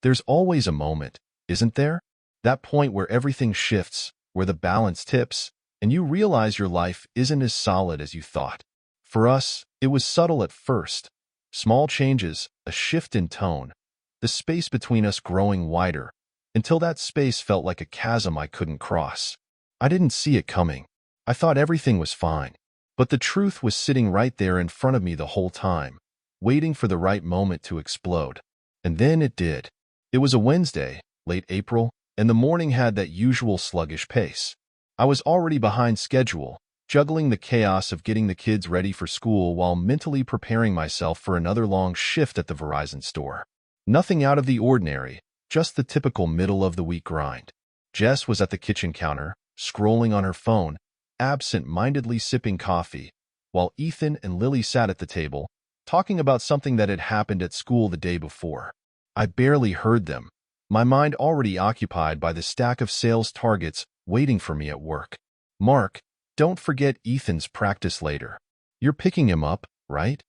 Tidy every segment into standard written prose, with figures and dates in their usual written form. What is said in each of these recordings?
There's always a moment, isn't there? That point where everything shifts, where the balance tips, and you realize your life isn't as solid as you thought. For us, it was subtle at first. Small changes, a shift in tone, the space between us growing wider, until that space felt like a chasm I couldn't cross. I didn't see it coming. I thought everything was fine. But the truth was sitting right there in front of me the whole time, waiting for the right moment to explode. And then it did. It was a Wednesday, late April, and the morning had that usual sluggish pace. I was already behind schedule, juggling the chaos of getting the kids ready for school while mentally preparing myself for another long shift at the Verizon store. Nothing out of the ordinary, just the typical middle-of-the-week grind. Jess was at the kitchen counter, scrolling on her phone, absent-mindedly sipping coffee, while Ethan and Lily sat at the table, talking about something that had happened at school the day before. I barely heard them, my mind already occupied by the stack of sales targets waiting for me at work. "Mark, don't forget Ethan's practice later. You're picking him up, right?"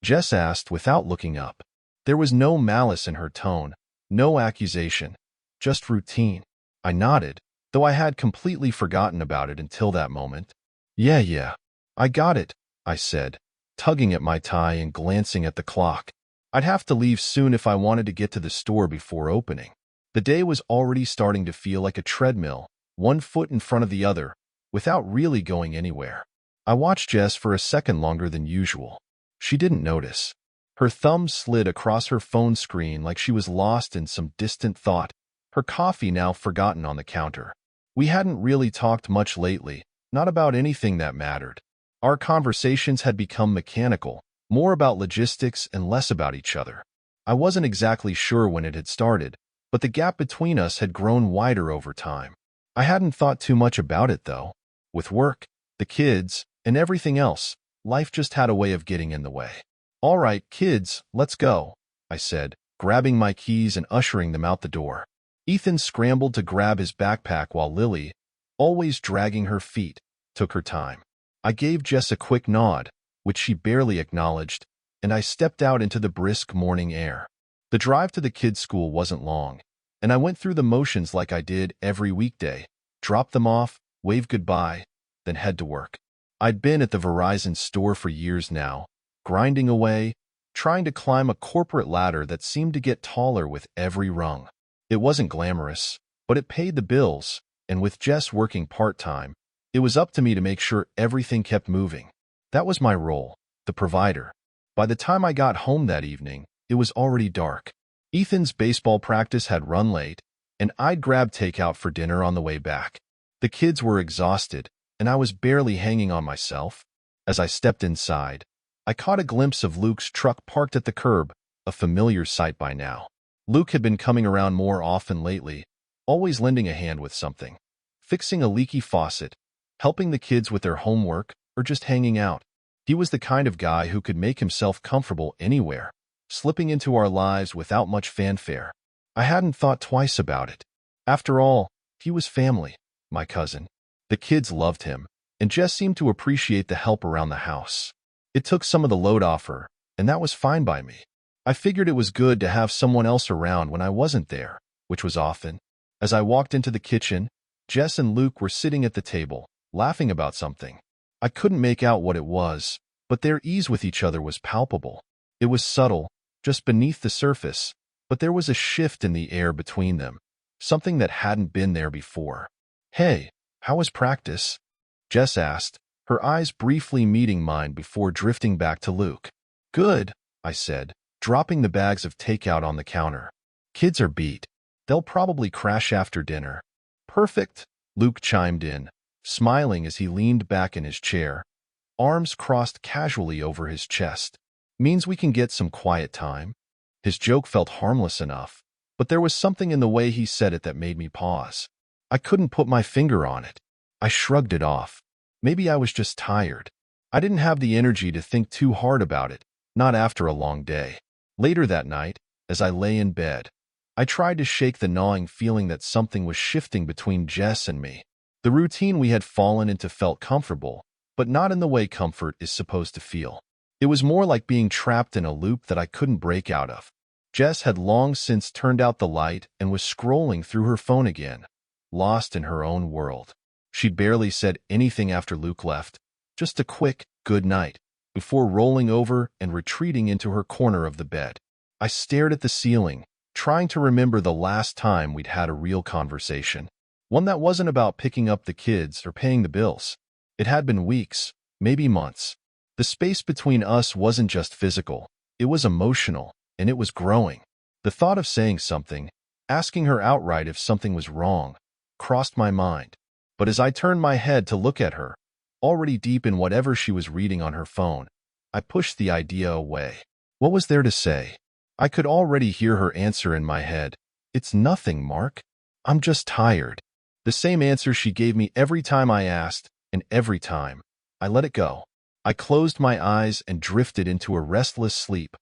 Jess asked without looking up. There was no malice in her tone, no accusation, just routine. I nodded, though I had completely forgotten about it until that moment. Yeah, I got it," I said, tugging at my tie and glancing at the clock. I'd have to leave soon if I wanted to get to the store before opening. The day was already starting to feel like a treadmill, one foot in front of the other, without really going anywhere. I watched Jess for a second longer than usual. She didn't notice. Her thumb slid across her phone screen like she was lost in some distant thought, her coffee now forgotten on the counter. We hadn't really talked much lately, not about anything that mattered. Our conversations had become mechanical, more about logistics and less about each other. I wasn't exactly sure when it had started, but the gap between us had grown wider over time. I hadn't thought too much about it, though. With work, the kids, and everything else, life just had a way of getting in the way. "All right, kids, let's go," I said, grabbing my keys and ushering them out the door. Ethan scrambled to grab his backpack while Lily, always dragging her feet, took her time. I gave Jess a quick nod, which she barely acknowledged, and I stepped out into the brisk morning air. The drive to the kids' school wasn't long, and I went through the motions like I did every weekday, drop them off, wave goodbye, then head to work. I'd been at the Verizon store for years now, grinding away, trying to climb a corporate ladder that seemed to get taller with every rung. It wasn't glamorous, but it paid the bills, and with Jess working part-time, it was up to me to make sure everything kept moving. That was my role, the provider. By the time I got home that evening, it was already dark. Ethan's baseball practice had run late, and I'd grabbed takeout for dinner on the way back. The kids were exhausted, and I was barely hanging on myself. As I stepped inside, I caught a glimpse of Luke's truck parked at the curb, a familiar sight by now. Luke had been coming around more often lately, always lending a hand with something. Fixing a leaky faucet, helping the kids with their homework, or just hanging out. He was the kind of guy who could make himself comfortable anywhere, slipping into our lives without much fanfare. I hadn't thought twice about it. After all, he was family, my cousin. The kids loved him, and Jess seemed to appreciate the help around the house. It took some of the load off her, and that was fine by me. I figured it was good to have someone else around when I wasn't there, which was often. As I walked into the kitchen, Jess and Luke were sitting at the table, laughing about something. I couldn't make out what it was, but their ease with each other was palpable. It was subtle, just beneath the surface, but there was a shift in the air between them, something that hadn't been there before. "Hey, how was practice?" Jess asked, her eyes briefly meeting mine before drifting back to Luke. "Good," I said, dropping the bags of takeout on the counter. "Kids are beat. They'll probably crash after dinner." "Perfect," Luke chimed in, smiling as he leaned back in his chair, arms crossed casually over his chest. "Means we can get some quiet time." His joke felt harmless enough, but there was something in the way he said it that made me pause. I couldn't put my finger on it. I shrugged it off. Maybe I was just tired. I didn't have the energy to think too hard about it, not after a long day. Later that night, as I lay in bed, I tried to shake the gnawing feeling that something was shifting between Jess and me. The routine we had fallen into felt comfortable, but not in the way comfort is supposed to feel. It was more like being trapped in a loop that I couldn't break out of. Jess had long since turned out the light and was scrolling through her phone again, lost in her own world. She'd barely said anything after Luke left, just a quick good night, before rolling over and retreating into her corner of the bed. I stared at the ceiling, trying to remember the last time we'd had a real conversation. One that wasn't about picking up the kids or paying the bills. It had been weeks, maybe months. The space between us wasn't just physical, it was emotional, and it was growing. The thought of saying something, asking her outright if something was wrong, crossed my mind. But as I turned my head to look at her, already deep in whatever she was reading on her phone, I pushed the idea away. What was there to say? I could already hear her answer in my head. It's nothing, Mark. I'm just tired. The same answer she gave me every time I asked, and every time I let it go. I closed my eyes and drifted into a restless sleep,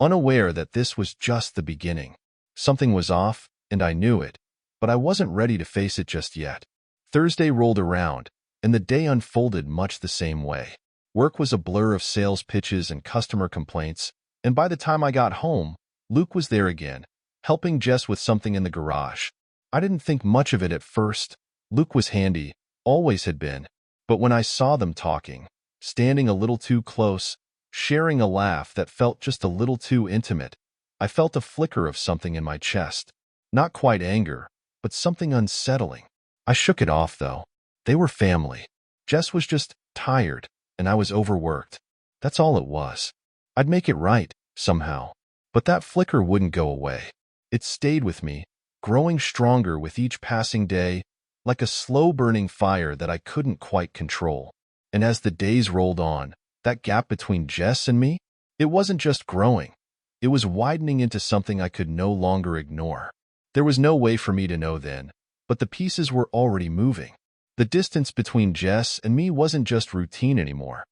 unaware that this was just the beginning. Something was off, and I knew it, but I wasn't ready to face it just yet. Thursday rolled around, and the day unfolded much the same way. Work was a blur of sales pitches and customer complaints, and by the time I got home, Luke was there again, helping Jess with something in the garage. I didn't think much of it at first. Luke was handy, always had been, but when I saw them talking, standing a little too close, sharing a laugh that felt just a little too intimate, I felt a flicker of something in my chest. Not quite anger, but something unsettling. I shook it off, though. They were family. Jess was just tired, and I was overworked. That's all it was. I'd make it right, somehow. But that flicker wouldn't go away. It stayed with me, growing stronger with each passing day, like a slow-burning fire that I couldn't quite control. And as the days rolled on, that gap between Jess and me, it wasn't just growing. It was widening into something I could no longer ignore. There was no way for me to know then, but the pieces were already moving. The distance between Jess and me wasn't just routine anymore.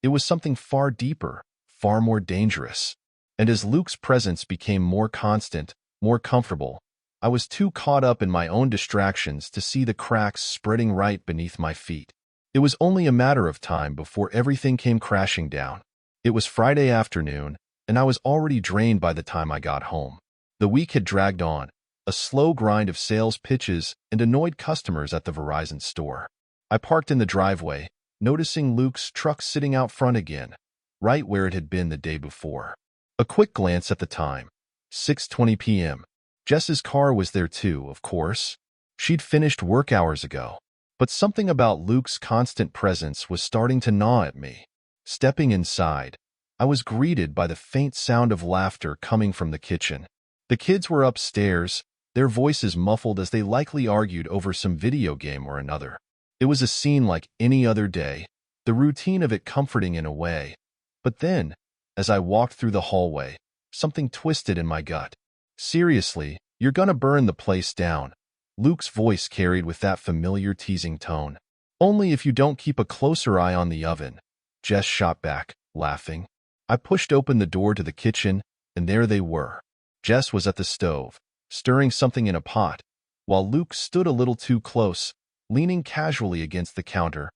It was something far deeper, far more dangerous. And as Luke's presence became more constant, more comfortable, I was too caught up in my own distractions to see the cracks spreading right beneath my feet. It was only a matter of time before everything came crashing down. It was Friday afternoon, and I was already drained by the time I got home. The week had dragged on, a slow grind of sales pitches and annoyed customers at the Verizon store. I parked in the driveway, noticing Luke's truck sitting out front again, right where it had been the day before. A quick glance at the time, 6:20 p.m. Jess's car was there too, of course. She'd finished work hours ago. But something about Luke's constant presence was starting to gnaw at me. Stepping inside, I was greeted by the faint sound of laughter coming from the kitchen. The kids were upstairs, their voices muffled as they likely argued over some video game or another. It was a scene like any other day, the routine of it comforting in a way. But then, as I walked through the hallway, something twisted in my gut. Seriously, you're gonna burn the place down. Luke's voice carried with that familiar teasing tone. Only if you don't keep a closer eye on the oven. Jess shot back, laughing. I pushed open the door to the kitchen, and there they were. Jess was at the stove, stirring something in a pot, while Luke stood a little too close, leaning casually against the counter,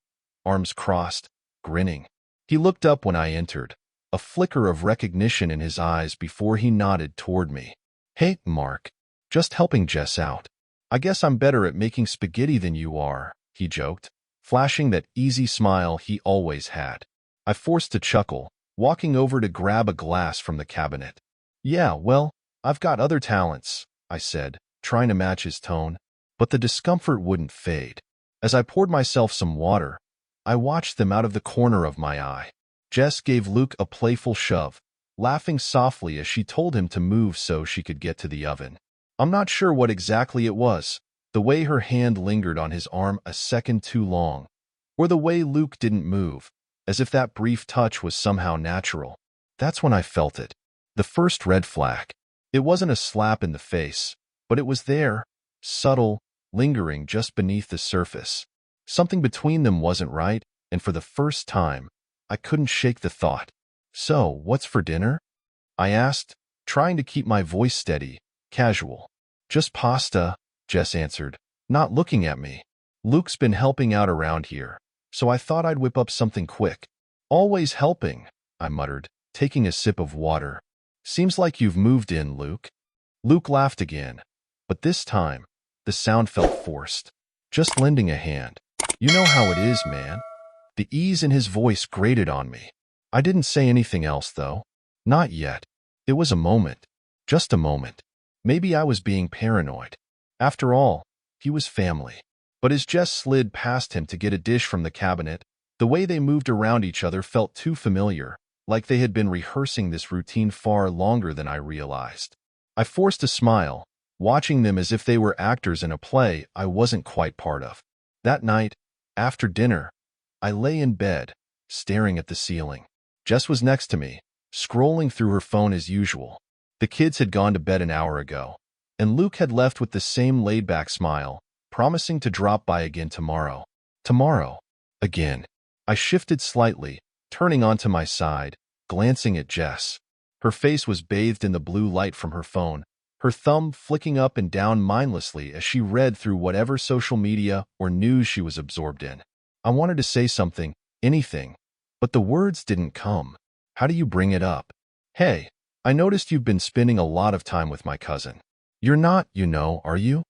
arms crossed, grinning. He looked up when I entered, a flicker of recognition in his eyes before he nodded toward me. Hey, Mark. Just helping Jess out. I guess I'm better at making spaghetti than you are, he joked, flashing that easy smile he always had. I forced a chuckle, walking over to grab a glass from the cabinet. Yeah, well, I've got other talents, I said, trying to match his tone, but the discomfort wouldn't fade. As I poured myself some water, I watched them out of the corner of my eye. Jess gave Luke a playful shove, laughing softly as she told him to move so she could get to the oven. I'm not sure what exactly it was, the way her hand lingered on his arm a second too long, or the way Luke didn't move, as if that brief touch was somehow natural. That's when I felt it. The first red flag. It wasn't a slap in the face, but it was there, subtle, lingering just beneath the surface. Something between them wasn't right, and for the first time, I couldn't shake the thought. So, what's for dinner? I asked, trying to keep my voice steady, casual. Just pasta, Jess answered, not looking at me. Luke's been helping out around here, so I thought I'd whip up something quick. Always helping, I muttered, taking a sip of water. Seems like you've moved in, Luke. Luke laughed again, but this time, the sound felt forced. Just lending a hand. You know how it is, man. The ease in his voice grated on me. I didn't say anything else, though. Not yet. It was a moment. Just a moment. Maybe I was being paranoid. After all, he was family. But as Jess slid past him to get a dish from the cabinet, the way they moved around each other felt too familiar, like they had been rehearsing this routine far longer than I realized. I forced a smile, watching them as if they were actors in a play I wasn't quite part of. That night, after dinner, I lay in bed, staring at the ceiling. Jess was next to me, scrolling through her phone as usual. The kids had gone to bed an hour ago, and Luke had left with the same laid-back smile, promising to drop by again tomorrow. Tomorrow. Again. I shifted slightly, turning onto my side, glancing at Jess. Her face was bathed in the blue light from her phone, her thumb flicking up and down mindlessly as she read through whatever social media or news she was absorbed in. I wanted to say something, anything, but the words didn't come. How do you bring it up? Hey, I noticed you've been spending a lot of time with my cousin. You're not, are you?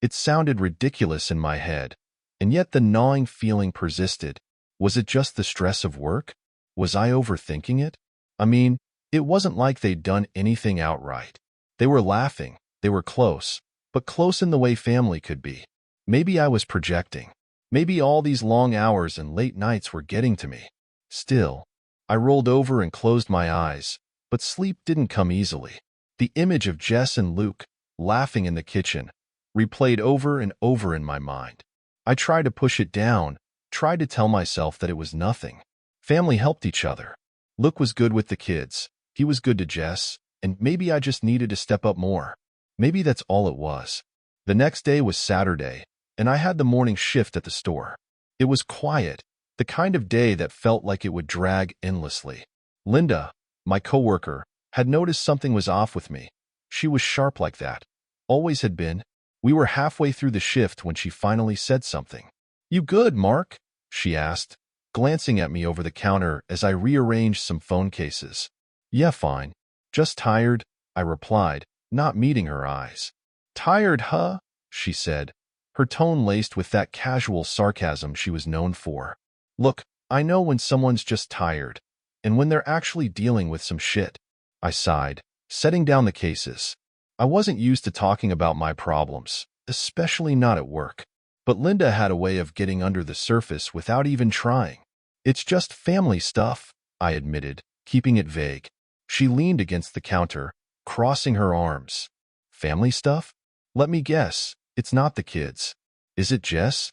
It sounded ridiculous in my head, and yet the gnawing feeling persisted. Was it just the stress of work? Was I overthinking it? I mean, it wasn't like they'd done anything outright. They were laughing, they were close, but close in the way family could be. Maybe I was projecting. Maybe all these long hours and late nights were getting to me. Still, I rolled over and closed my eyes, but sleep didn't come easily. The image of Jess and Luke, laughing in the kitchen, replayed over and over in my mind. I tried to push it down, tried to tell myself that it was nothing. Family helped each other. Luke was good with the kids, he was good to Jess, and maybe I just needed to step up more. Maybe that's all it was. The next day was Saturday, and I had the morning shift at the store. It was quiet, the kind of day that felt like it would drag endlessly. Linda, my coworker, had noticed something was off with me. She was sharp like that. Always had been. We were halfway through the shift when she finally said something. "You good, Mark?" she asked, glancing at me over the counter as I rearranged some phone cases. "Yeah, fine. Just tired," I replied, not meeting her eyes. "Tired, huh?" she said, her tone laced with that casual sarcasm she was known for. "Look, I know when someone's just tired, and when they're actually dealing with some shit," I sighed, setting down the cases. I wasn't used to talking about my problems, especially not at work. But Linda had a way of getting under the surface without even trying. "It's just family stuff," I admitted, keeping it vague. She leaned against the counter, crossing her arms. "Family stuff? Let me guess, it's not the kids. Is it Jess?"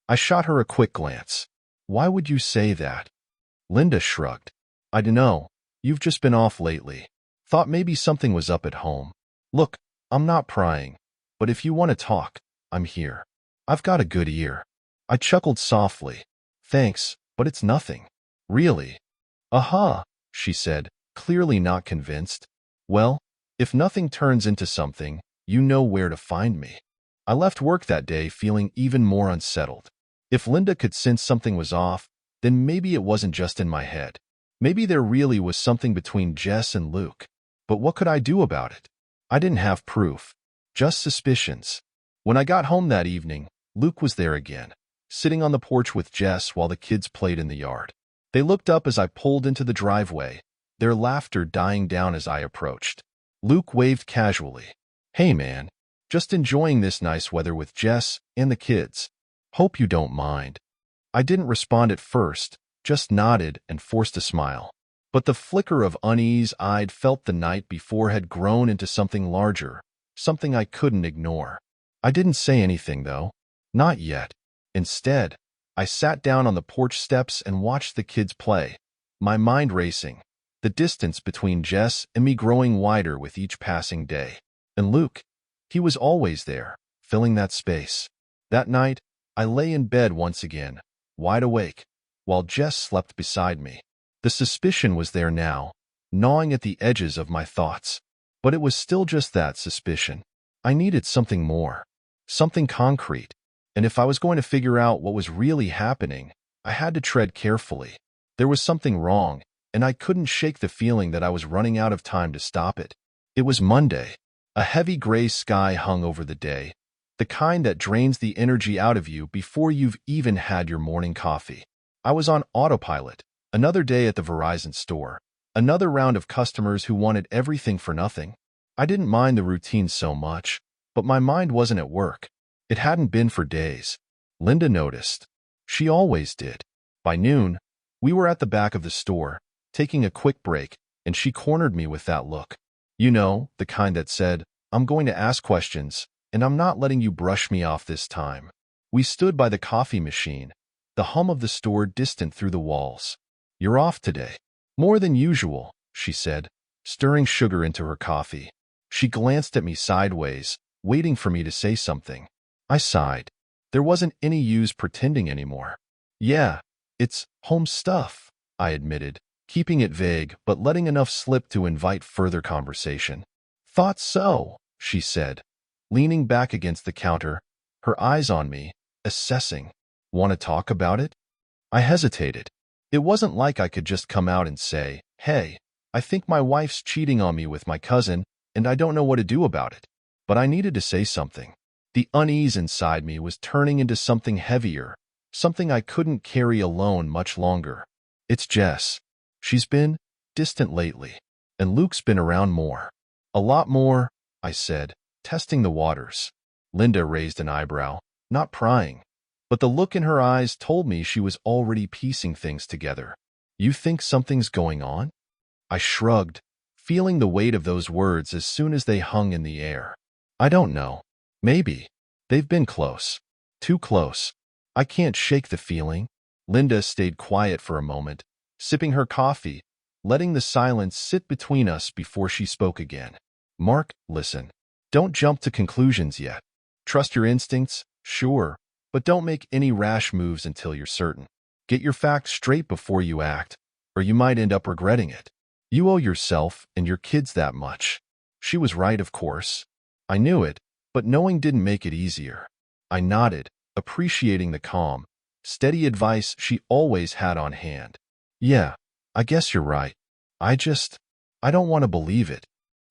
I shot her a quick glance. "Why would you say that?" Linda shrugged. "I dunno. You've just been off lately. Thought maybe something was up at home. Look, I'm not prying, but if you want to talk, I'm here. I've got a good ear." I chuckled softly. "Thanks, but it's nothing." "Really?" "Aha," she said, clearly not convinced. "Well, if nothing turns into something, you know where to find me." I left work that day feeling even more unsettled. If Linda could sense something was off, then maybe it wasn't just in my head. Maybe there really was something between Jess and Luke. But what could I do about it? I didn't have proof, just suspicions. When I got home that evening, Luke was there again, sitting on the porch with Jess while the kids played in the yard. They looked up as I pulled into the driveway, their laughter dying down as I approached. Luke waved casually. "Hey man, just enjoying this nice weather with Jess and the kids. Hope you don't mind." I didn't respond at first, just nodded and forced a smile. But the flicker of unease I'd felt the night before had grown into something larger, something I couldn't ignore. I didn't say anything, though. Not yet. Instead, I sat down on the porch steps and watched the kids play, my mind racing, the distance between Jess and me growing wider with each passing day. And Luke, he was always there, filling that space. That night, I lay in bed once again, wide awake, while Jess slept beside me. The suspicion was there now, gnawing at the edges of my thoughts. But it was still just that suspicion. I needed something more, something concrete. And if I was going to figure out what was really happening, I had to tread carefully. There was something wrong, and I couldn't shake the feeling that I was running out of time to stop it. It was Monday. A heavy gray sky hung over the day, the kind that drains the energy out of you before you've even had your morning coffee. I was on autopilot. Another day at the Verizon store. Another round of customers who wanted everything for nothing. I didn't mind the routine so much, but my mind wasn't at work. It hadn't been for days. Linda noticed. She always did. By noon, we were at the back of the store, taking a quick break, and she cornered me with that look. You know, the kind that said, "I'm going to ask questions, and I'm not letting you brush me off this time." We stood by the coffee machine, the hum of the store distant through the walls. "You're off today." "More than usual," she said, stirring sugar into her coffee. She glanced at me sideways, waiting for me to say something. I sighed. There wasn't any use pretending anymore. "Yeah, it's home stuff," I admitted, keeping it vague but letting enough slip to invite further conversation. "Thought so," she said, leaning back against the counter, her eyes on me, assessing. "Want to talk about it?" I hesitated. It wasn't like I could just come out and say, "Hey, I think my wife's cheating on me with my cousin, and I don't know what to do about it." But I needed to say something. The unease inside me was turning into something heavier, something I couldn't carry alone much longer. "It's Jess. She's been distant lately, and Luke's been around more." "A lot more," I said, testing the waters. Linda raised an eyebrow, not prying, but the look in her eyes told me she was already piecing things together. "You think something's going on?" I shrugged, feeling the weight of those words as soon as they hung in the air. "I don't know. Maybe. They've been close. Too close. I can't shake the feeling." Linda stayed quiet for a moment, sipping her coffee, letting the silence sit between us before she spoke again. "Mark, listen. Don't jump to conclusions yet. Trust your instincts, sure, but don't make any rash moves until you're certain. Get your facts straight before you act, or you might end up regretting it. You owe yourself and your kids that much." She was right, of course. I knew it, but knowing didn't make it easier. I nodded, appreciating the calm, steady advice she always had on hand. "Yeah, I guess you're right. I don't want to believe it."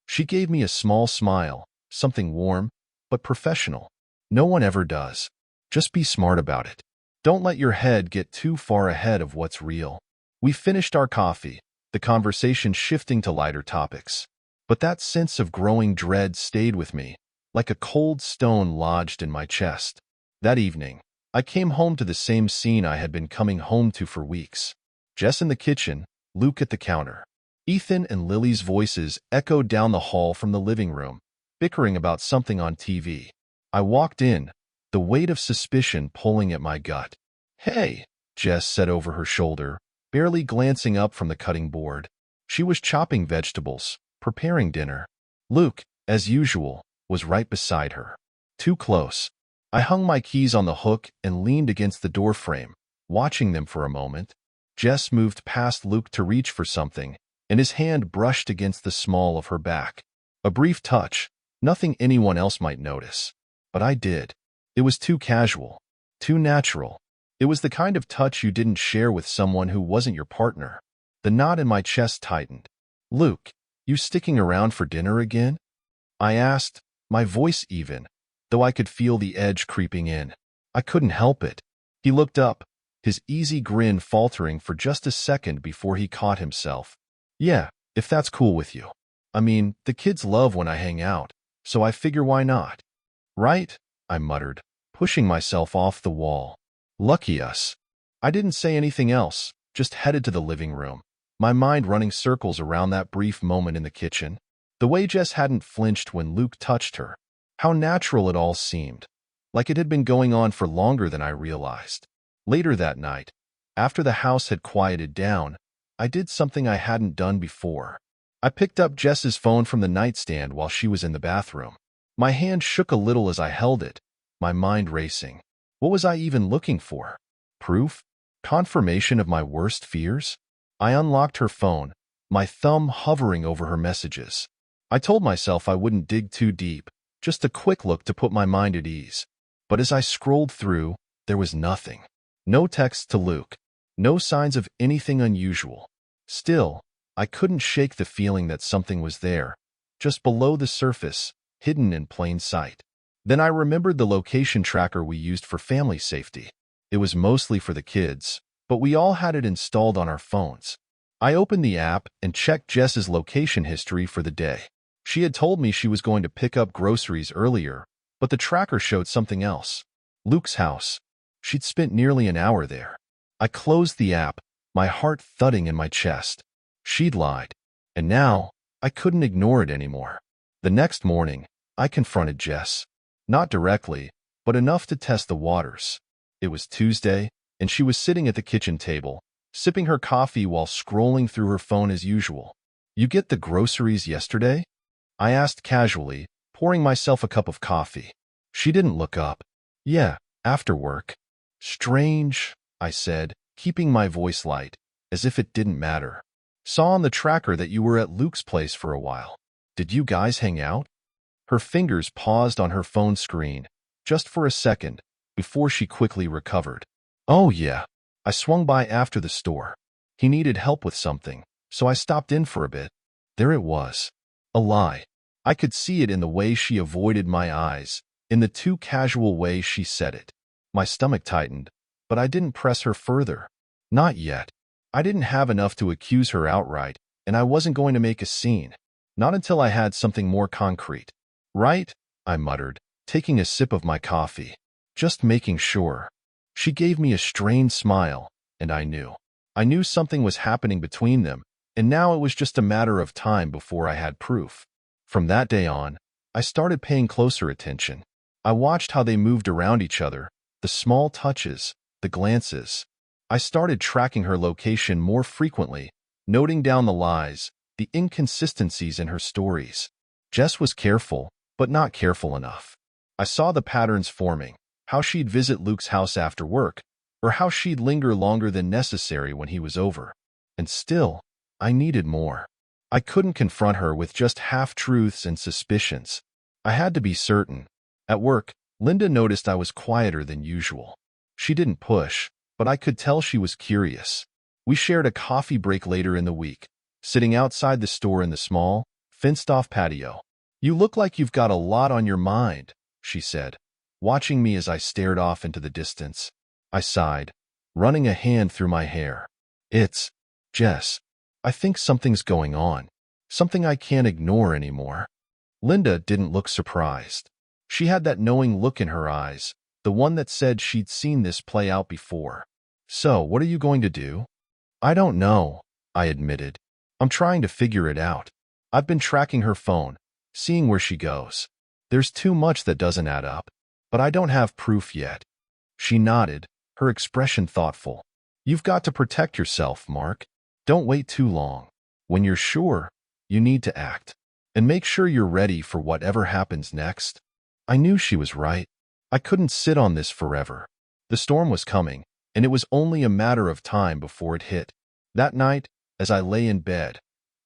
She gave me a small smile, something warm, but professional. "No one ever does. Just be smart about it. Don't let your head get too far ahead of what's real." We finished our coffee, the conversation shifting to lighter topics. But that sense of growing dread stayed with me, like a cold stone lodged in my chest. That evening, I came home to the same scene I had been coming home to for weeks. Jess in the kitchen, Luke at the counter. Ethan and Lily's voices echoed down the hall from the living room, bickering about something on TV. I walked in, the weight of suspicion pulling at my gut. "Hey," Jess said over her shoulder, barely glancing up from the cutting board. She was chopping vegetables, preparing dinner. Luke, as usual, was right beside her. Too close. I hung my keys on the hook and leaned against the doorframe, watching them for a moment. Jess moved past Luke to reach for something, and his hand brushed against the small of her back. A brief touch, nothing anyone else might notice. But I did. It was too casual, too natural. It was the kind of touch you didn't share with someone who wasn't your partner. The knot in my chest tightened. "Luke, you sticking around for dinner again?" I asked, my voice even, though I could feel the edge creeping in. I couldn't help it. He looked up, his easy grin faltering for just a second before he caught himself. "Yeah, if that's cool with you. I mean, the kids love when I hang out, so I figure why not?" "Right?" I muttered, pushing myself off the wall. Lucky us. I didn't say anything else, just headed to the living room, my mind running circles around that brief moment in the kitchen. The way Jess hadn't flinched when Luke touched her. How natural it all seemed, like it had been going on for longer than I realized. Later that night, after the house had quieted down, I did something I hadn't done before. I picked up Jess's phone from the nightstand while she was in the bathroom. My hand shook a little as I held it, my mind racing. What was I even looking for? Proof? Confirmation of my worst fears? I unlocked her phone, my thumb hovering over her messages. I told myself I wouldn't dig too deep, just a quick look to put my mind at ease. But as I scrolled through, there was nothing. No text to Luke. No signs of anything unusual. Still, I couldn't shake the feeling that something was there, just below the surface, hidden in plain sight. Then I remembered the location tracker we used for family safety. It was mostly for the kids, but we all had it installed on our phones. I opened the app and checked Jess's location history for the day. She had told me she was going to pick up groceries earlier, but the tracker showed something else. Luke's house. She'd spent nearly an hour there. I closed the app, my heart thudding in my chest. She'd lied, and now I couldn't ignore it anymore. The next morning, I confronted Jess. Not directly, but enough to test the waters. It was Tuesday, and she was sitting at the kitchen table, sipping her coffee while scrolling through her phone as usual. "You get the groceries yesterday?" I asked casually, pouring myself a cup of coffee. She didn't look up. "Yeah, after work." "Strange," I said, keeping my voice light, as if it didn't matter. "Saw on the tracker that you were at Luke's place for a while. Did you guys hang out?" Her fingers paused on her phone screen, just for a second, before she quickly recovered. "Oh yeah, I swung by after the store. He needed help with something, so I stopped in for a bit." There it was. A lie. I could see it in the way she avoided my eyes, in the too casual way she said it. My stomach tightened, but I didn't press her further. Not yet. I didn't have enough to accuse her outright, and I wasn't going to make a scene. Not until I had something more concrete. "Right?" I muttered, taking a sip of my coffee. "Just making sure." She gave me a strained smile, and I knew. I knew something was happening between them, and now it was just a matter of time before I had proof. From that day on, I started paying closer attention. I watched how they moved around each other, the small touches, the glances. I started tracking her location more frequently, noting down the lies, the inconsistencies in her stories. Jess was careful, but not careful enough. I saw the patterns forming, how she'd visit Luke's house after work, or how she'd linger longer than necessary when he was over. And still, I needed more. I couldn't confront her with just half-truths and suspicions. I had to be certain. At work, Linda noticed I was quieter than usual. She didn't push, but I could tell she was curious. We shared a coffee break later in the week, sitting outside the store in the small, fenced-off patio. "You look like you've got a lot on your mind," she said, watching me as I stared off into the distance. I sighed, running a hand through my hair. "It's Jess. I think something's going on. Something I can't ignore anymore." Linda didn't look surprised. She had that knowing look in her eyes, the one that said she'd seen this play out before. "So, what are you going to do?" "I don't know," I admitted. "I'm trying to figure it out. I've been tracking her phone, seeing where she goes. There's too much that doesn't add up, but I don't have proof yet." She nodded, her expression thoughtful. "You've got to protect yourself, Mark. Don't wait too long. When you're sure, you need to act. And make sure you're ready for whatever happens next." I knew she was right. I couldn't sit on this forever. The storm was coming, and it was only a matter of time before it hit. That night, as I lay in bed,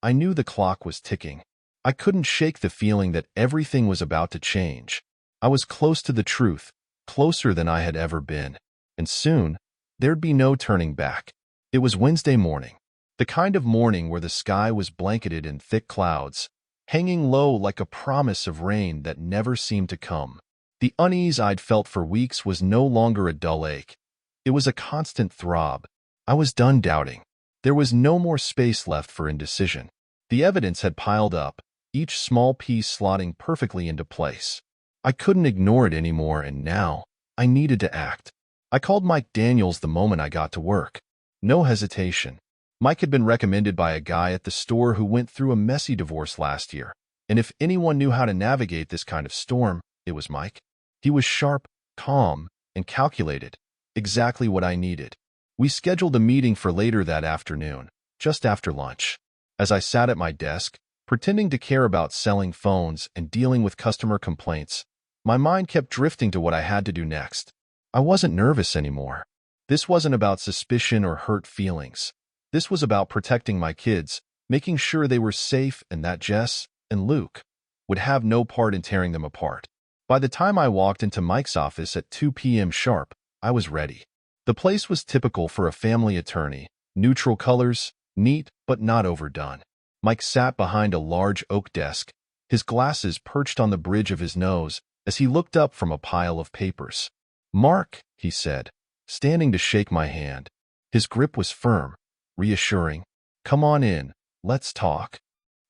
I knew the clock was ticking. I couldn't shake the feeling that everything was about to change. I was close to the truth, closer than I had ever been. And soon, there'd be no turning back. It was Wednesday morning. The kind of morning where the sky was blanketed in thick clouds, hanging low like a promise of rain that never seemed to come. The unease I'd felt for weeks was no longer a dull ache. It was a constant throb. I was done doubting. There was no more space left for indecision. The evidence had piled up, each small piece slotting perfectly into place. I couldn't ignore it anymore, and now I needed to act. I called Mike Daniels the moment I got to work. No hesitation. Mike had been recommended by a guy at the store who went through a messy divorce last year, and if anyone knew how to navigate this kind of storm, it was Mike. He was sharp, calm, and calculated, exactly what I needed. We scheduled a meeting for later that afternoon, just after lunch. As I sat at my desk, pretending to care about selling phones and dealing with customer complaints, my mind kept drifting to what I had to do next. I wasn't nervous anymore. This wasn't about suspicion or hurt feelings. This was about protecting my kids, making sure they were safe, and that Jess and Luke would have no part in tearing them apart. By the time I walked into Mike's office at 2 p.m. sharp, I was ready. The place was typical for a family attorney: neutral colors, neat but not overdone. Mike sat behind a large oak desk, his glasses perched on the bridge of his nose as he looked up from a pile of papers. "Mark," he said, standing to shake my hand. His grip was firm, reassuring. "Come on in, let's talk."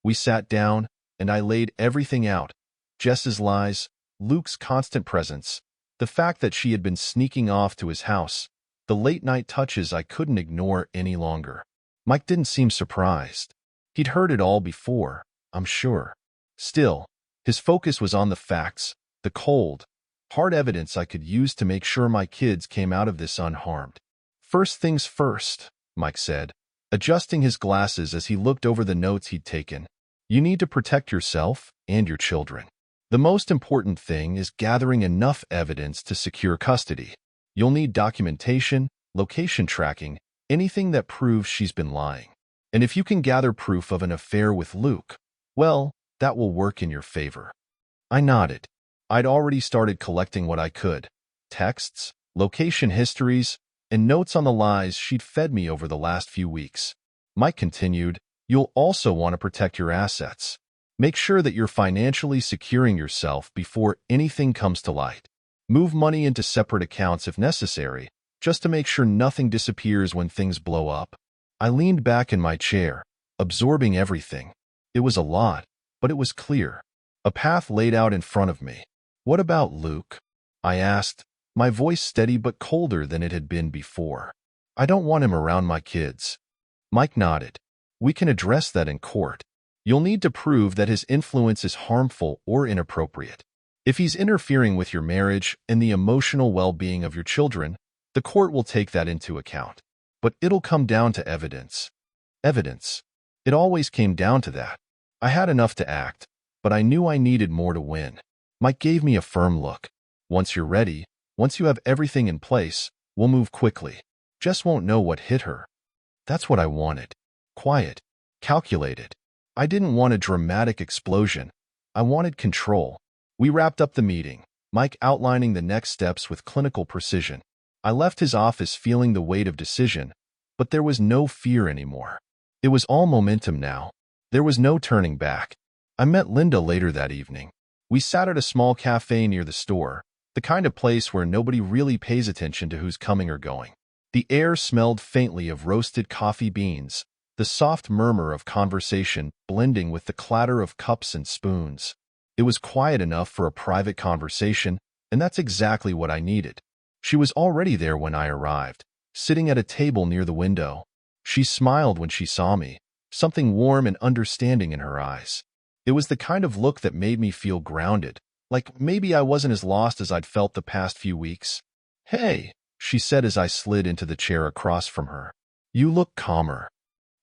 We sat down, and I laid everything out. Jess's lies, Luke's constant presence, the fact that she had been sneaking off to his house, the late-night touches I couldn't ignore any longer. Mike didn't seem surprised. He'd heard it all before, I'm sure. Still, his focus was on the facts, the cold, hard evidence I could use to make sure my kids came out of this unharmed. "First things first," Mike said, adjusting his glasses as he looked over the notes he'd taken. "You need to protect yourself and your children. The most important thing is gathering enough evidence to secure custody. You'll need documentation, location tracking, anything that proves she's been lying. And if you can gather proof of an affair with Luke, well, that will work in your favor." I nodded. I'd already started collecting what I could: texts, location histories, and notes on the lies she'd fed me over the last few weeks. Mike continued, "You'll also want to protect your assets. Make sure that you're financially securing yourself before anything comes to light. Move money into separate accounts if necessary, just to make sure nothing disappears when things blow up." I leaned back in my chair, absorbing everything. It was a lot, but it was clear. A path laid out in front of me. "What about Luke?" I asked, my voice steady but colder than it had been before. "I don't want him around my kids." Mike nodded. "We can address that in court. You'll need to prove that his influence is harmful or inappropriate. If he's interfering with your marriage and the emotional well-being of your children, the court will take that into account. But it'll come down to evidence." Evidence. It always came down to that. I had enough to act, but I knew I needed more to win. Mike gave me a firm look. "Once you're ready, once you have everything in place, we'll move quickly. Jess won't know what hit her." That's what I wanted. Quiet. Calculated. I didn't want a dramatic explosion. I wanted control. We wrapped up the meeting, Mike outlining the next steps with clinical precision. I left his office feeling the weight of decision, but there was no fear anymore. It was all momentum now. There was no turning back. I met Linda later that evening. We sat at a small cafe near the store, the kind of place where nobody really pays attention to who's coming or going. The air smelled faintly of roasted coffee beans, the soft murmur of conversation blending with the clatter of cups and spoons. It was quiet enough for a private conversation, and that's exactly what I needed. She was already there when I arrived, sitting at a table near the window. She smiled when she saw me, something warm and understanding in her eyes. It was the kind of look that made me feel grounded, like maybe I wasn't as lost as I'd felt the past few weeks. "Hey," she said as I slid into the chair across from her. "You look calmer."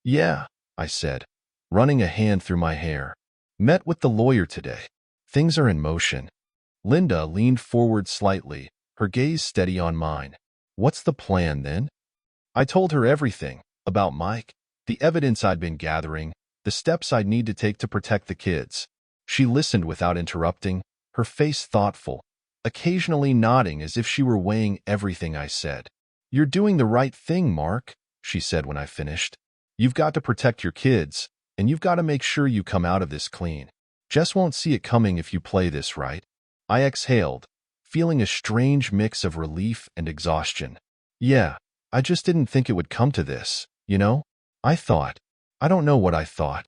"Yeah," I said, running a hand through my hair. "Met with the lawyer today. Things are in motion." Linda leaned forward slightly, her gaze steady on mine. "What's the plan, then?" I told her everything, about Mike, the evidence I'd been gathering, the steps I'd need to take to protect the kids. She listened without interrupting, her face thoughtful, occasionally nodding as if she were weighing everything I said. "You're doing the right thing, Mark," she said when I finished. "You've got to protect your kids, and you've got to make sure you come out of this clean. Jess won't see it coming if you play this right." I exhaled, feeling a strange mix of relief and exhaustion. "Yeah, I just didn't think it would come to this, you know? I don't know what I thought."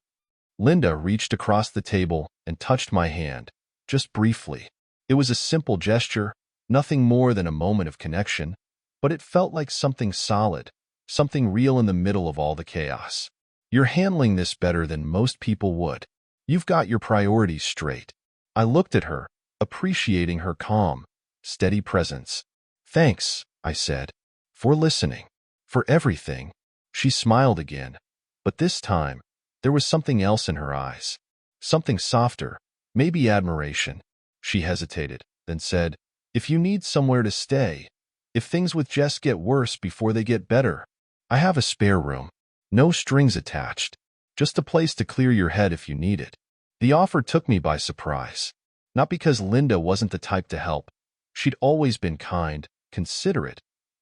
Linda reached across the table and touched my hand, just briefly. It was a simple gesture, nothing more than a moment of connection, but it felt like something solid, something real in the middle of all the chaos. "You're handling this better than most people would. You've got your priorities straight." I looked at her, appreciating her calm, steady presence. "Thanks," I said, "for listening, for everything." She smiled again, but this time, there was something else in her eyes. Something softer, maybe admiration. She hesitated, then said, "If you need somewhere to stay, if things with Jess get worse before they get better, I have a spare room. No strings attached. Just a place to clear your head if you need it." The offer took me by surprise. Not because Linda wasn't the type to help. She'd always been kind, considerate,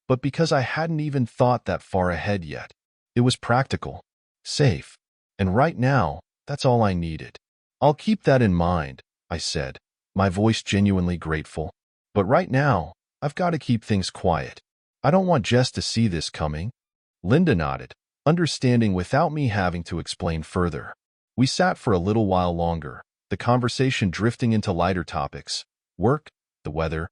but because I hadn't even thought that far ahead yet. It was practical. safe. And right now, that's all I needed. I'll keep that in mind, I said, my voice genuinely grateful. But right now, I've got to keep things quiet. I don't want Jess to see this coming. Linda nodded, understanding without me having to explain further. We sat for a little while longer, the conversation drifting into lighter topics, work, the weather,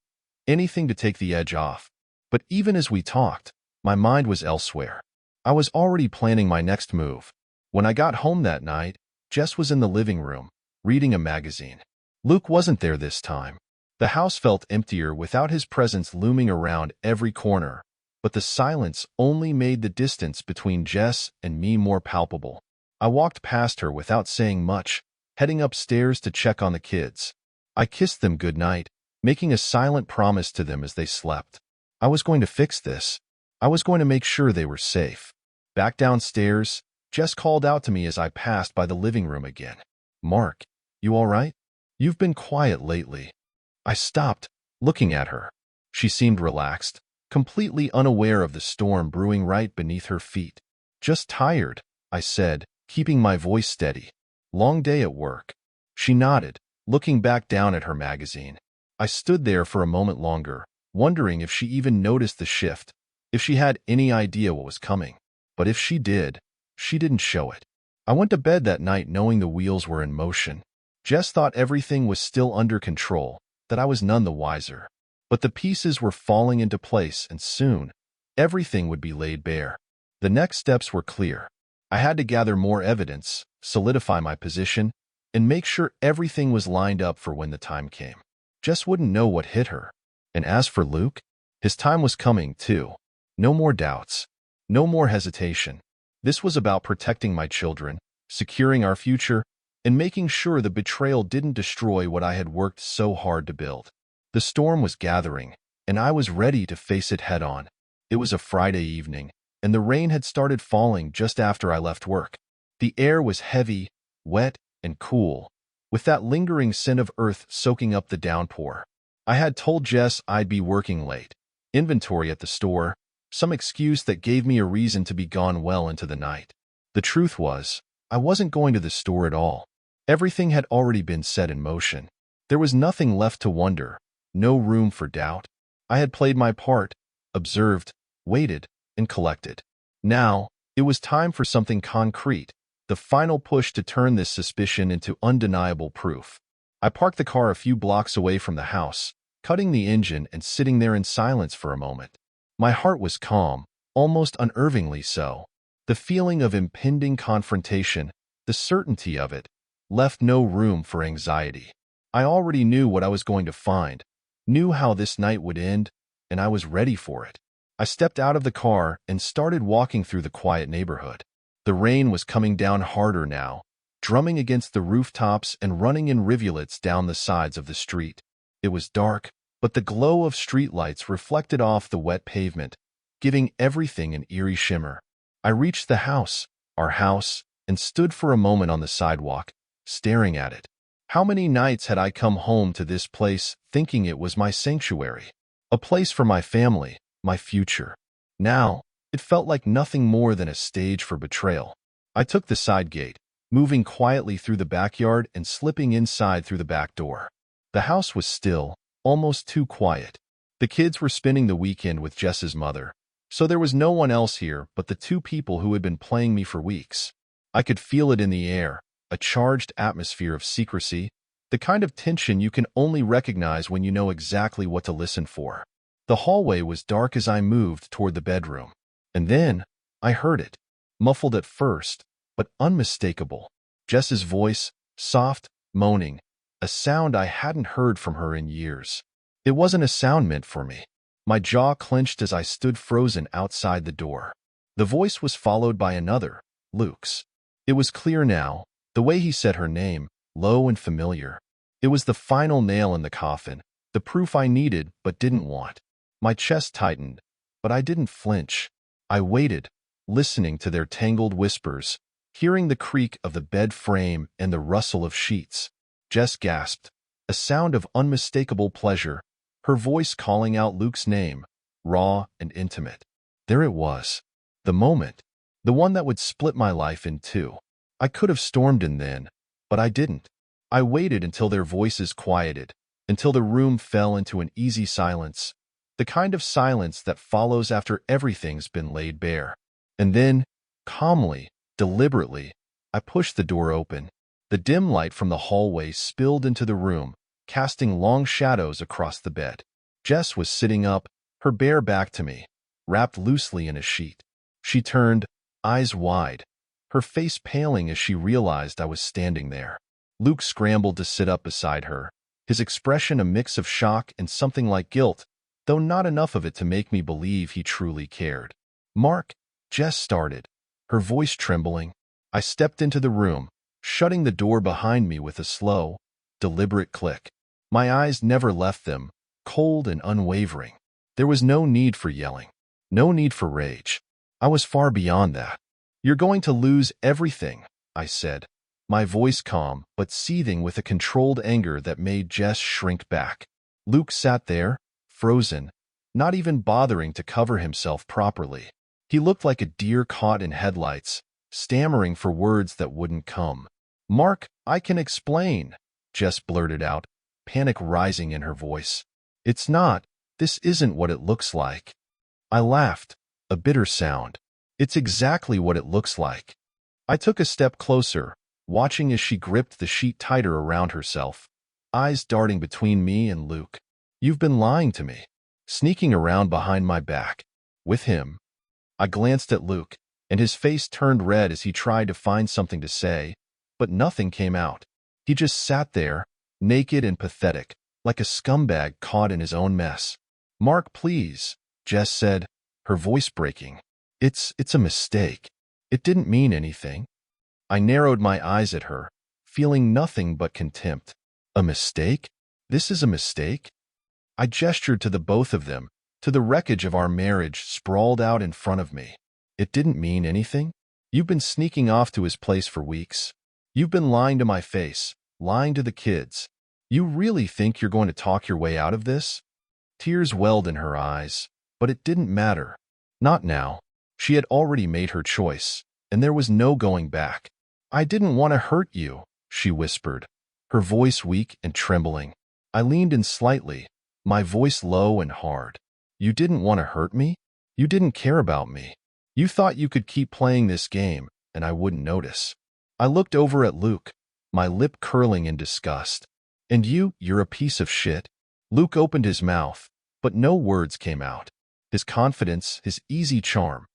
anything to take the edge off. But even as we talked, my mind was elsewhere. I was already planning my next move. When I got home that night, Jess was in the living room, reading a magazine. Luke wasn't there this time. The house felt emptier without his presence looming around every corner, but the silence only made the distance between Jess and me more palpable. I walked past her without saying much, heading upstairs to check on the kids. I kissed them goodnight, making a silent promise to them as they slept. I was going to fix this. I was going to make sure they were safe. Back downstairs, Jess called out to me as I passed by the living room again. "Mark, you all right? You've been quiet lately." I stopped, looking at her. She seemed relaxed, completely unaware of the storm brewing right beneath her feet. "Just tired," I said, keeping my voice steady. "Long day at work." She nodded, looking back down at her magazine. I stood there for a moment longer, wondering if she even noticed the shift, if she had any idea what was coming. But if she did, she didn't show it. I went to bed that night knowing the wheels were in motion. Jess thought everything was still under control, that I was none the wiser. But the pieces were falling into place, and soon, everything would be laid bare. The next steps were clear. I had to gather more evidence, solidify my position, and make sure everything was lined up for when the time came. Jess wouldn't know what hit her. And as for Luke, his time was coming too. No more doubts. No more hesitation. This was about protecting my children, securing our future, and making sure the betrayal didn't destroy what I had worked so hard to build. The storm was gathering, and I was ready to face it head-on. It was a Friday evening, and the rain had started falling just after I left work. The air was heavy, wet, and cool, with that lingering scent of earth soaking up the downpour. I had told Jess I'd be working late, inventory at the store, some excuse that gave me a reason to be gone well into the night. The truth was, I wasn't going to the store at all. Everything had already been set in motion. There was nothing left to wonder, no room for doubt. I had played my part, observed, waited, and collected. Now, it was time for something concrete, the final push to turn this suspicion into undeniable proof. I parked the car a few blocks away from the house, cutting the engine and sitting there in silence for a moment. My heart was calm, almost unnervingly so. The feeling of impending confrontation, the certainty of it, left no room for anxiety. I already knew what I was going to find, knew how this night would end, and I was ready for it. I stepped out of the car and started walking through the quiet neighborhood. The rain was coming down harder now, drumming against the rooftops and running in rivulets down the sides of the street. It was dark, but the glow of streetlights reflected off the wet pavement, giving everything an eerie shimmer. I reached the house, our house, and stood for a moment on the sidewalk, staring at it. How many nights had I come home to this place thinking it was my sanctuary, a place for my family, my future. Now, it felt like nothing more than a stage for betrayal. I took the side gate, moving quietly through the backyard and slipping inside through the back door. The house was still, almost too quiet. The kids were spending the weekend with Jess's mother, so there was no one else here but the two people who had been playing me for weeks. I could feel it in the air, a charged atmosphere of secrecy, the kind of tension you can only recognize when you know exactly what to listen for. The hallway was dark as I moved toward the bedroom. And then, I heard it, muffled at first, but unmistakable. Jess's voice, soft, moaning, a sound I hadn't heard from her in years. It wasn't a sound meant for me. My jaw clenched as I stood frozen outside the door. The voice was followed by another, Luke's. It was clear now, the way he said her name, low and familiar. It was the final nail in the coffin, the proof I needed but didn't want. My chest tightened, but I didn't flinch. I waited, listening to their tangled whispers, hearing the creak of the bed frame and the rustle of sheets. Jess gasped, a sound of unmistakable pleasure, her voice calling out Luke's name, raw and intimate. There it was. The moment. The one that would split my life in two. I could have stormed in then, but I didn't. I waited until their voices quieted, until the room fell into an easy silence, the kind of silence that follows after everything's been laid bare. And then, calmly, deliberately, I pushed the door open. The dim light from the hallway spilled into the room, casting long shadows across the bed. Jess was sitting up, her bare back to me, wrapped loosely in a sheet. She turned, eyes wide, her face paling as she realized I was standing there. Luke scrambled to sit up beside her, his expression a mix of shock and something like guilt, though not enough of it to make me believe he truly cared. "Mark," Jess started, her voice trembling. I stepped into the room, shutting the door behind me with a slow, deliberate click. My eyes never left them, cold and unwavering. There was no need for yelling, no need for rage. I was far beyond that. "You're going to lose everything," I said, my voice calm but seething with a controlled anger that made Jess shrink back. Luke sat there, frozen, not even bothering to cover himself properly. He looked like a deer caught in headlights, stammering for words that wouldn't come. "Mark, I can explain," Jess blurted out, panic rising in her voice. This isn't what it looks like." I laughed, a bitter sound. "It's exactly what it looks like." I took a step closer, watching as she gripped the sheet tighter around herself, eyes darting between me and Luke. "You've been lying to me, sneaking around behind my back. With him." I glanced at Luke, and his face turned red as he tried to find something to say, but nothing came out. He just sat there, naked and pathetic, like a scumbag caught in his own mess. "Mark, please," Jess said, her voice breaking. It's a mistake. It didn't mean anything." I narrowed my eyes at her, feeling nothing but contempt. "A mistake? This is a mistake?" I gestured to the both of them, to the wreckage of our marriage sprawled out in front of me. "It didn't mean anything? You've been sneaking off to his place for weeks. You've been lying to my face, lying to the kids. You really think you're going to talk your way out of this?" Tears welled in her eyes, but it didn't matter. Not now. She had already made her choice, and there was no going back. "I didn't want to hurt you," she whispered, her voice weak and trembling. I leaned in slightly, my voice low and hard. "You didn't want to hurt me? You didn't care about me. You thought you could keep playing this game, and I wouldn't notice." I looked over at Luke, my lip curling in disgust. "And you're a piece of shit." Luke opened his mouth, but no words came out. His confidence, his easy charm,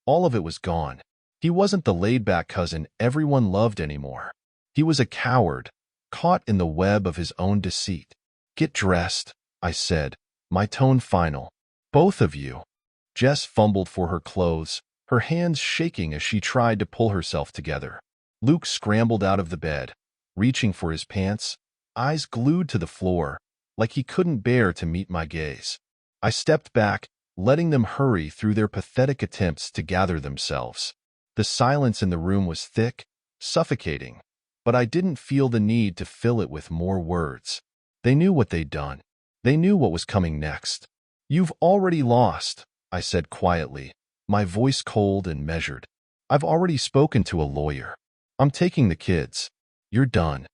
all of it was gone. He wasn't the laid-back cousin everyone loved anymore. He was a coward, caught in the web of his own deceit. "Get dressed," I said, my tone final. "Both of you." Jess fumbled for her clothes, her hands shaking as she tried to pull herself together. Luke scrambled out of the bed, reaching for his pants, eyes glued to the floor, like he couldn't bear to meet my gaze. I stepped back, letting them hurry through their pathetic attempts to gather themselves. The silence in the room was thick, suffocating, but I didn't feel the need to fill it with more words. They knew what they'd done. They knew what was coming next. "You've already lost," I said quietly, my voice cold and measured. "I've already spoken to a lawyer. I'm taking the kids. You're done."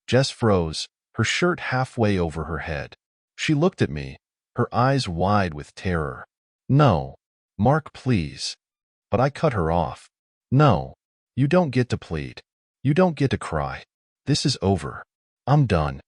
Jess froze, her shirt halfway over her head. She looked at me, her eyes wide with terror. "No, Mark, please." But I cut her off. "No, you don't get to plead. You don't get to cry. This is over. I'm done."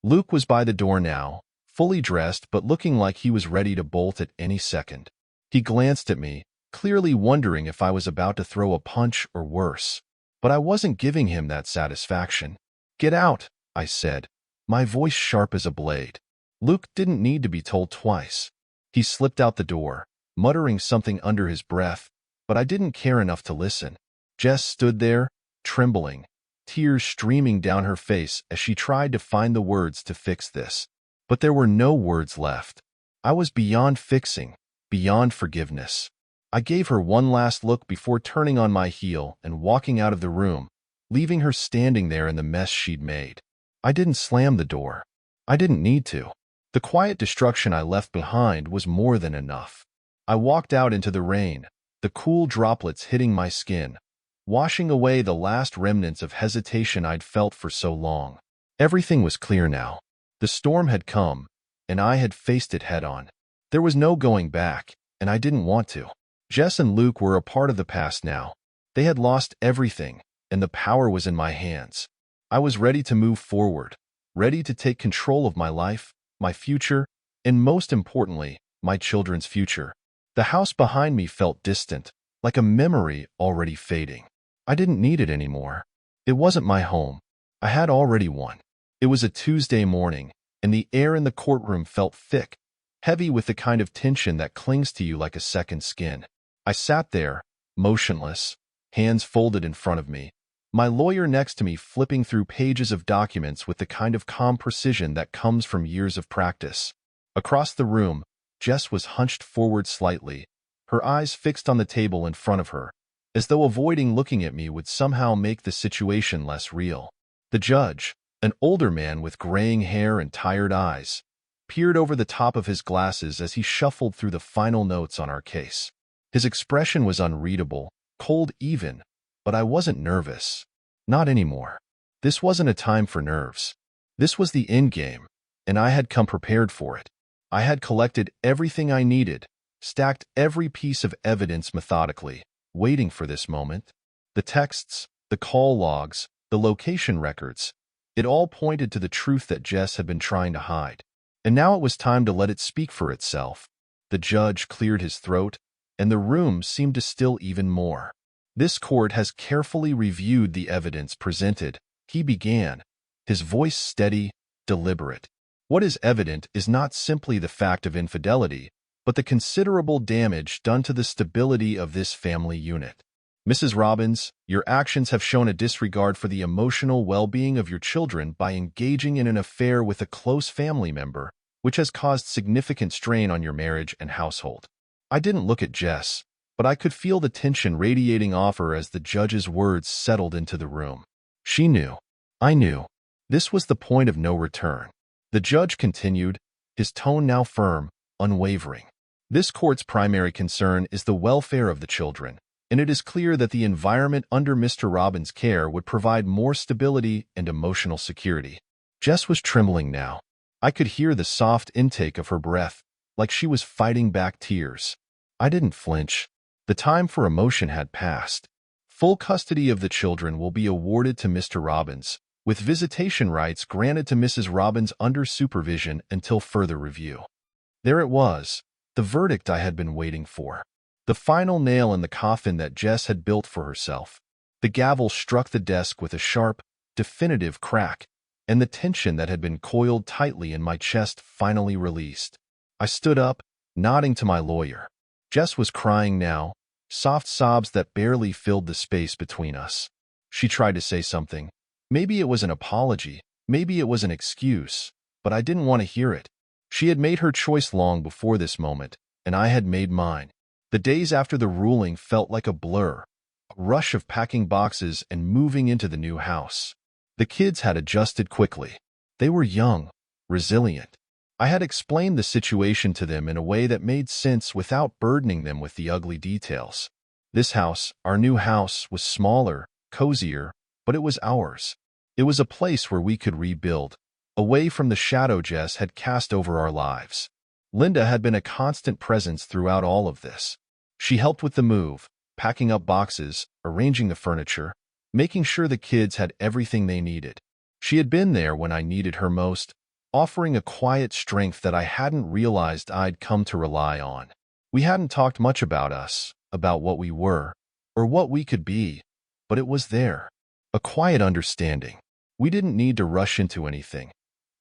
Luke was by the door now, fully dressed but looking like he was ready to bolt at any second. He glanced at me, clearly wondering if I was about to throw a punch or worse. But I wasn't giving him that satisfaction. "Get out," I said, my voice sharp as a blade. Luke didn't need to be told twice. He slipped out the door, muttering something under his breath, but I didn't care enough to listen. Jess stood there, trembling, tears streaming down her face as she tried to find the words to fix this. But there were no words left. I was beyond fixing, beyond forgiveness. I gave her one last look before turning on my heel and walking out of the room, leaving her standing there in the mess she'd made. I didn't slam the door. I didn't need to. The quiet destruction I left behind was more than enough. I walked out into the rain, the cool droplets hitting my skin, washing away the last remnants of hesitation I'd felt for so long. Everything was clear now. The storm had come, and I had faced it head-on. There was no going back, and I didn't want to. Jess and Luke were a part of the past now. They had lost everything, and the power was in my hands. I was ready to move forward, ready to take control of my life, my future, and most importantly, my children's future. The house behind me felt distant, like a memory already fading. I didn't need it anymore. It wasn't my home. I had already one. It was a Tuesday morning, and the air in the courtroom felt thick, heavy with the kind of tension that clings to you like a second skin. I sat there, motionless, hands folded in front of me, my lawyer next to me flipping through pages of documents with the kind of calm precision that comes from years of practice. Across the room, Jess was hunched forward slightly, her eyes fixed on the table in front of her, as though avoiding looking at me would somehow make the situation less real. The judge, an older man with graying hair and tired eyes, peered over the top of his glasses as he shuffled through the final notes on our case. His expression was unreadable, cold even, but I wasn't nervous. Not anymore. This wasn't a time for nerves. This was the endgame, and I had come prepared for it. I had collected everything I needed, stacked every piece of evidence methodically, waiting for this moment. The texts, the call logs, the location records, it all pointed to the truth that Jess had been trying to hide. And now it was time to let it speak for itself. The judge cleared his throat, and the room seemed to still even more. This court has carefully reviewed the evidence presented, he began, his voice steady, deliberate. What is evident is not simply the fact of infidelity, but the considerable damage done to the stability of this family unit. Mrs. Robbins, your actions have shown a disregard for the emotional well-being of your children by engaging in an affair with a close family member, which has caused significant strain on your marriage and household. I didn't look at Jess, but I could feel the tension radiating off her as the judge's words settled into the room. She knew. I knew. This was the point of no return. The judge continued, his tone now firm, unwavering. This court's primary concern is the welfare of the children, and it is clear that the environment under Mr. Robbins' care would provide more stability and emotional security. Jess was trembling now. I could hear the soft intake of her breath, like she was fighting back tears. I didn't flinch. The time for emotion had passed. Full custody of the children will be awarded to Mr. Robbins, with visitation rights granted to Mrs. Robbins under supervision until further review. There it was, the verdict I had been waiting for. The final nail in the coffin that Jess had built for herself. The gavel struck the desk with a sharp, definitive crack, and the tension that had been coiled tightly in my chest finally released. I stood up, nodding to my lawyer. Jess was crying now, soft sobs that barely filled the space between us. She tried to say something. Maybe it was an apology, maybe it was an excuse, but I didn't want to hear it. She had made her choice long before this moment, and I had made mine. The days after the ruling felt like a blur, a rush of packing boxes and moving into the new house. The kids had adjusted quickly. They were young, resilient. I had explained the situation to them in a way that made sense without burdening them with the ugly details. This house, our new house, was smaller, cozier, but it was ours. It was a place where we could rebuild, away from the shadow Jess had cast over our lives. Linda had been a constant presence throughout all of this. She helped with the move, packing up boxes, arranging the furniture, making sure the kids had everything they needed. She had been there when I needed her most, offering a quiet strength that I hadn't realized I'd come to rely on. We hadn't talked much about us, about what we were, or what we could be, but it was there. A quiet understanding. We didn't need to rush into anything.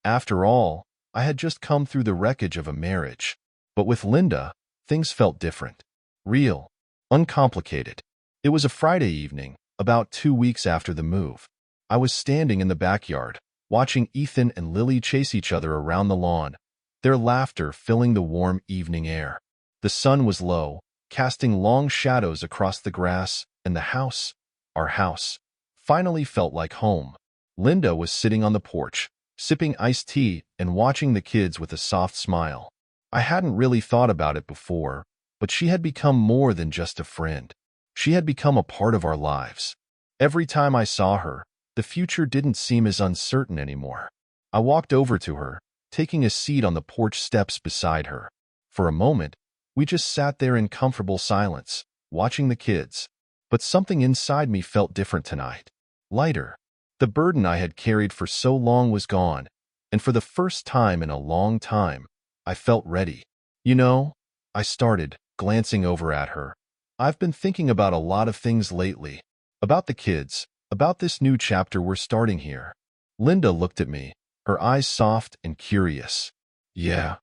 After all, I had just come through the wreckage of a marriage. But with Linda, things felt different. Real. Uncomplicated. It was a Friday evening, about 2 weeks after the move. I was standing in the backyard, watching Ethan and Lily chase each other around the lawn, their laughter filling the warm evening air. The sun was low, casting long shadows across the grass, and the house, our house, finally felt like home. Linda was sitting on the porch, sipping iced tea and watching the kids with a soft smile. I hadn't really thought about it before, but she had become more than just a friend. She had become a part of our lives. Every time I saw her, the future didn't seem as uncertain anymore. I walked over to her, taking a seat on the porch steps beside her. For a moment, we just sat there in comfortable silence, watching the kids. But something inside me felt different tonight. Lighter. The burden I had carried for so long was gone, and for the first time in a long time, I felt ready. You know, I started, glancing over at her. I've been thinking about a lot of things lately. About the kids, about this new chapter we're starting here. Linda looked at me, her eyes soft and curious. Yeah.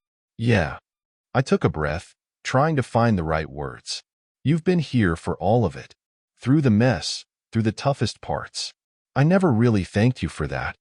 I took a breath, trying to find the right words. You've been here for all of it. Through the mess, through the toughest parts. I never really thanked you for that.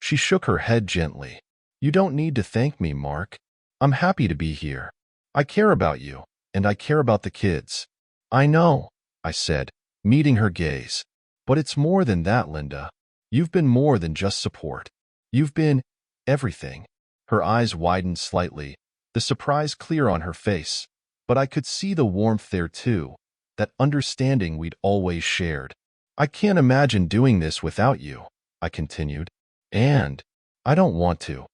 She shook her head gently. You don't need to thank me, Mark. I'm happy to be here. I care about you, and I care about the kids. I know, I said, meeting her gaze. But it's more than that, Linda. You've been more than just support. You've been everything. Her eyes widened slightly, the surprise clear on her face, but I could see the warmth there too, that understanding we'd always shared. I can't imagine doing this without you, I continued. And I don't want to.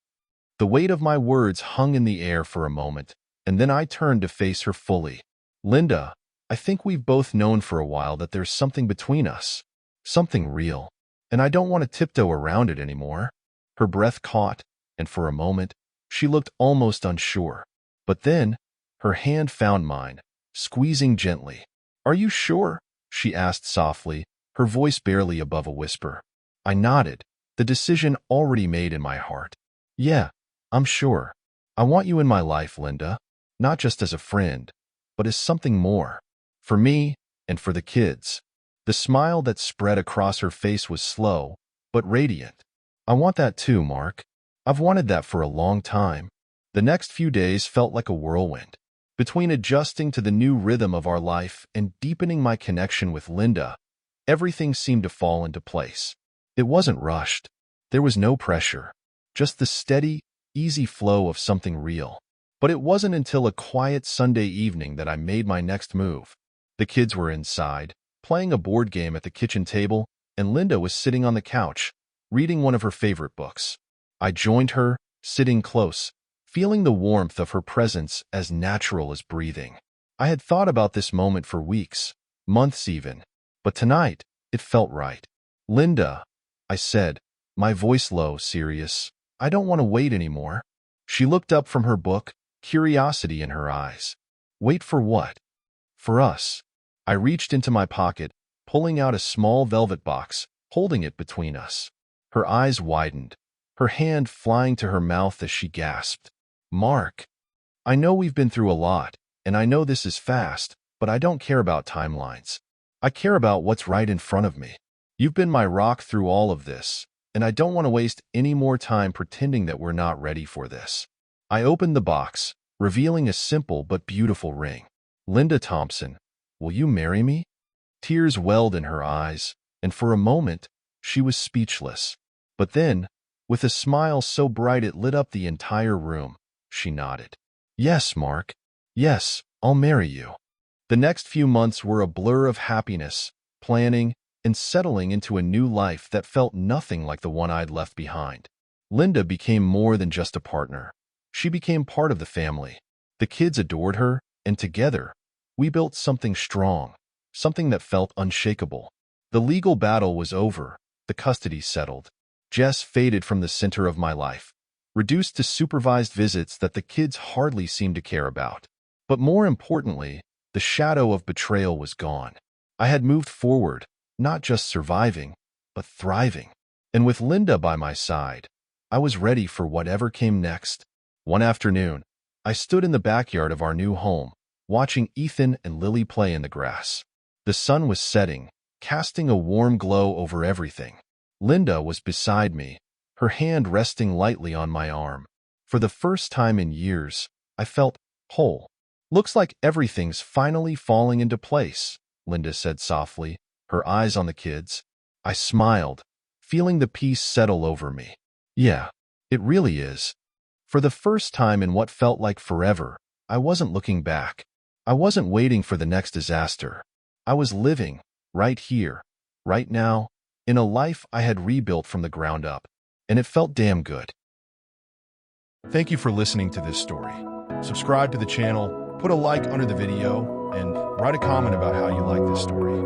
The weight of my words hung in the air for a moment, and then I turned to face her fully. Linda, I think we've both known for a while that there's something between us. Something real. And I don't want to tiptoe around it anymore. Her breath caught, and for a moment, she looked almost unsure. But then, her hand found mine, squeezing gently. Are you sure? She asked softly, her voice barely above a whisper. I nodded, the decision already made in my heart. Yeah, I'm sure. I want you in my life, Linda. Not just as a friend, but as something more. For me, and for the kids. The smile that spread across her face was slow, but radiant. I want that too, Mark. I've wanted that for a long time. The next few days felt like a whirlwind. Between adjusting to the new rhythm of our life and deepening my connection with Linda, everything seemed to fall into place. It wasn't rushed. There was no pressure. Just the steady, easy flow of something real. But it wasn't until a quiet Sunday evening that I made my next move. The kids were inside, playing a board game at the kitchen table, and Linda was sitting on the couch, reading one of her favorite books. I joined her, sitting close, feeling the warmth of her presence as natural as breathing. I had thought about this moment for weeks, months even, but tonight, it felt right. Linda, I said, my voice low, serious, I don't want to wait anymore. She looked up from her book, curiosity in her eyes. Wait for what? For us. I reached into my pocket, pulling out a small velvet box, holding it between us. Her eyes widened, her hand flying to her mouth as she gasped. Mark, I know we've been through a lot, and I know this is fast, but I don't care about timelines. I care about what's right in front of me. You've been my rock through all of this, and I don't want to waste any more time pretending that we're not ready for this. I opened the box, revealing a simple but beautiful ring. Linda Thompson, will you marry me? Tears welled in her eyes, and for a moment, she was speechless. But then, with a smile so bright it lit up the entire room, she nodded. Yes, Mark. Yes, I'll marry you. The next few months were a blur of happiness, planning, and settling into a new life that felt nothing like the one I'd left behind. Linda became more than just a partner. She became part of the family. The kids adored her, and together, we built something strong, something that felt unshakable. The legal battle was over, the custody settled. Jess faded from the center of my life, reduced to supervised visits that the kids hardly seemed to care about. But more importantly, the shadow of betrayal was gone. I had moved forward, not just surviving, but thriving. And with Linda by my side, I was ready for whatever came next. One afternoon, I stood in the backyard of our new home, watching Ethan and Lily play in the grass. The sun was setting, casting a warm glow over everything. Linda was beside me, her hand resting lightly on my arm. For the first time in years, I felt whole. Looks like everything's finally falling into place, Linda said softly, her eyes on the kids. I smiled, feeling the peace settle over me. Yeah, it really is. For the first time in what felt like forever, I wasn't looking back. I wasn't waiting for the next disaster. I was living, right here, right now, in a life I had rebuilt from the ground up, and it felt damn good. Thank you for listening to this story. Subscribe to the channel, put a like under the video, and write a comment about how you like this story.